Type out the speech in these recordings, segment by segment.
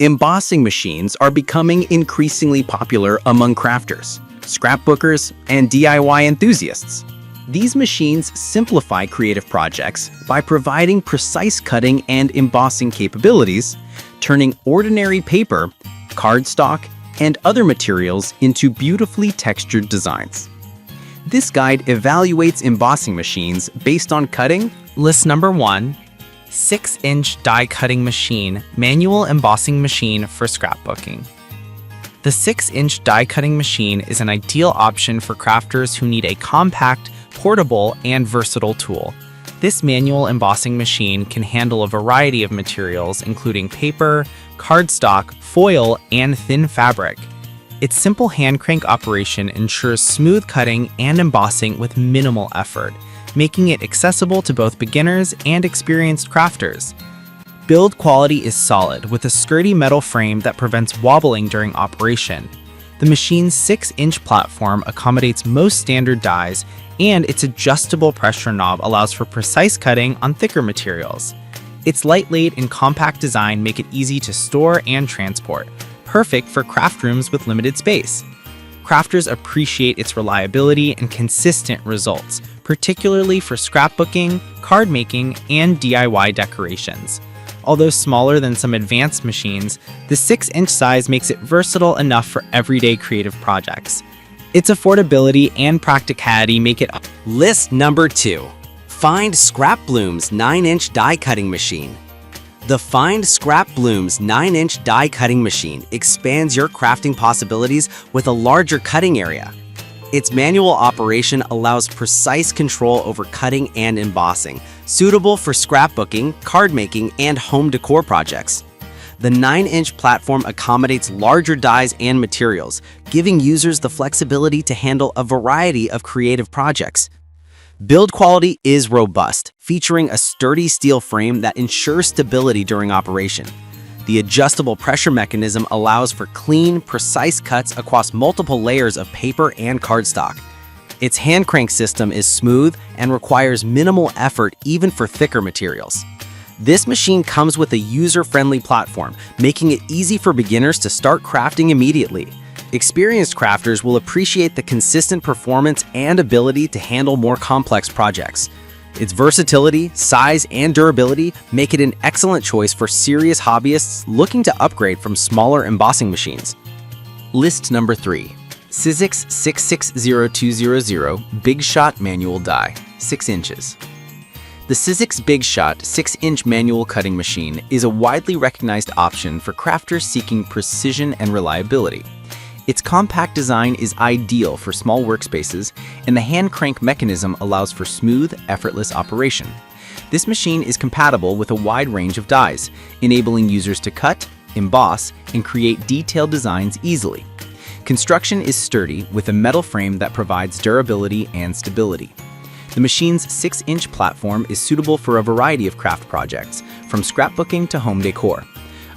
Embossing machines are becoming increasingly popular among crafters, scrapbookers, and DIY enthusiasts. These machines simplify creative projects by providing precise cutting and embossing capabilities, turning ordinary paper, cardstock, and other materials into beautifully textured designs. This guide evaluates embossing machines based on cutting. List number 1. 6-inch die cutting machine, manual embossing machine for scrapbooking. The 6-inch die cutting machine is an ideal option for crafters who need a compact, portable, and versatile tool. This manual embossing machine can handle a variety of materials including paper, cardstock, foil, and thin fabric. Its simple hand crank operation ensures smooth cutting and embossing with minimal effort, making it accessible to both beginners and experienced crafters. Build quality is solid with a sturdy metal frame that prevents wobbling during operation. The machine's 6-inch platform accommodates most standard dies, and its adjustable pressure knob allows for precise cutting on thicker materials. Its lightweight and compact design make it easy to store and transport, perfect for craft rooms with limited space. Crafters appreciate its reliability and consistent results, particularly for scrapbooking, card making, and DIY decorations. Although smaller than some advanced machines, the 6-inch size makes it versatile enough for everyday creative projects. Its affordability and practicality make it. List number 2. Find Scrapbloom's 9-inch die cutting machine. The Find Scrapbloom's 9-inch die cutting machine expands your crafting possibilities with a larger cutting area. Its manual operation allows precise control over cutting and embossing, suitable for scrapbooking, card making, and home decor projects. The 9-inch platform accommodates larger dies and materials, giving users the flexibility to handle a variety of creative projects. Build quality is robust, featuring a sturdy steel frame that ensures stability during operation. The adjustable pressure mechanism allows for clean, precise cuts across multiple layers of paper and cardstock. Its hand crank system is smooth and requires minimal effort even for thicker materials. This machine comes with a user-friendly platform, making it easy for beginners to start crafting immediately. Experienced crafters will appreciate the consistent performance and ability to handle more complex projects. Its versatility, size, and durability make it an excellent choice for serious hobbyists looking to upgrade from smaller embossing machines. List number 3. sizzix 660200 Big Shot Manual Die, 6 inches. The sizzix Big Shot 6-inch manual cutting machine is a widely recognized option for crafters seeking precision and reliability. Its compact design is ideal for small workspaces, and the hand crank mechanism allows for smooth, effortless operation. This machine is compatible with a wide range of dies, enabling users to cut, emboss, and create detailed designs easily. Construction is sturdy with a metal frame that provides durability and stability. The machine's 6-inch platform is suitable for a variety of craft projects, from scrapbooking to home decor.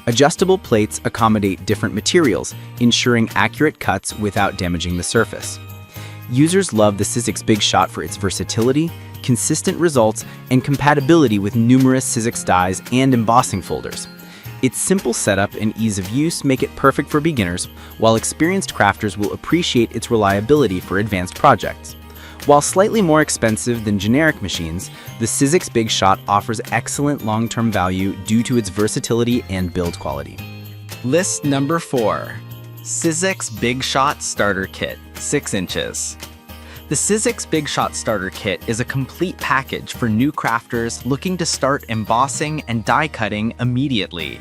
Adjustable plates accommodate different materials, ensuring accurate cuts without damaging the surface. Users love the sizzix Big Shot for its versatility, consistent results, and compatibility with numerous sizzix dies and embossing folders. Its simple setup and ease of use make it perfect for beginners, while experienced crafters will appreciate its reliability for advanced projects. While slightly more expensive than generic machines, the sizzix Big Shot offers excellent long-term value due to its versatility and build quality. List number 4. sizzix Big Shot Starter Kit, 6 inches. The sizzix Big Shot Starter Kit is a complete package for new crafters looking to start embossing and die cutting immediately.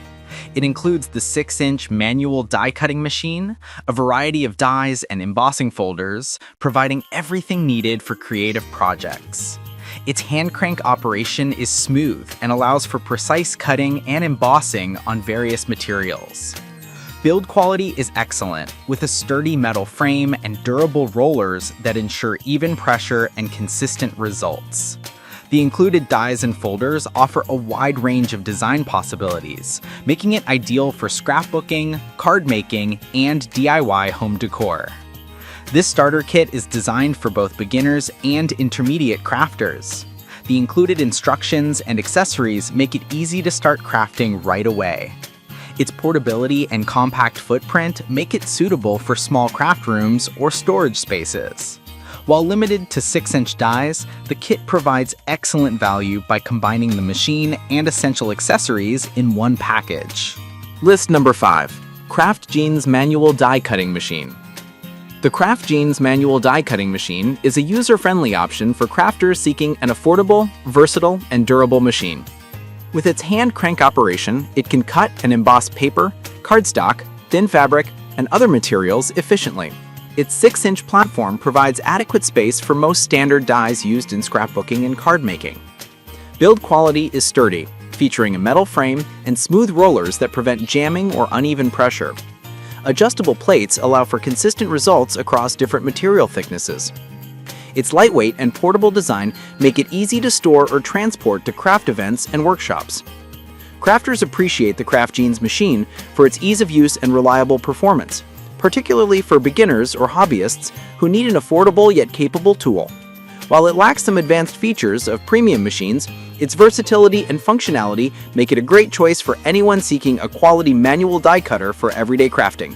It includes the 6-inch manual die cutting machine, a variety of dies and embossing folders, providing everything needed for creative projects. Its hand crank operation is smooth and allows for precise cutting and embossing on various materials. Build quality is excellent, with a sturdy metal frame and durable rollers that ensure even pressure and consistent results. The included dies and folders offer a wide range of design possibilities, making it ideal for scrapbooking, card making, and DIY home decor. This starter kit is designed for both beginners and intermediate crafters. The included instructions and accessories make it easy to start crafting right away. Its portability and compact footprint make it suitable for small craft rooms or storage spaces. While limited to 6-inch dies, the kit provides excellent value by combining the machine and essential accessories in one package. List number 5. Craft Jeans Manual Die Cutting Machine. The Craft Jeans Manual Die Cutting Machine is a user-friendly option for crafters seeking an affordable, versatile, and durable machine. With its hand crank operation, it can cut and emboss paper, cardstock, thin fabric, and other materials efficiently. Its 6-inch platform provides adequate space for most standard dies used in scrapbooking and card making. Build quality is sturdy, featuring a metal frame and smooth rollers that prevent jamming or uneven pressure. Adjustable plates allow for consistent results across different material thicknesses. Its lightweight and portable design make it easy to store or transport to craft events and workshops. Crafters appreciate the Craft Jeans machine for its ease of use and reliable performance, particularly for beginners or hobbyists who need an affordable yet capable tool. While it lacks some advanced features of premium machines, its versatility and functionality make it a great choice for anyone seeking a quality manual die cutter for everyday crafting.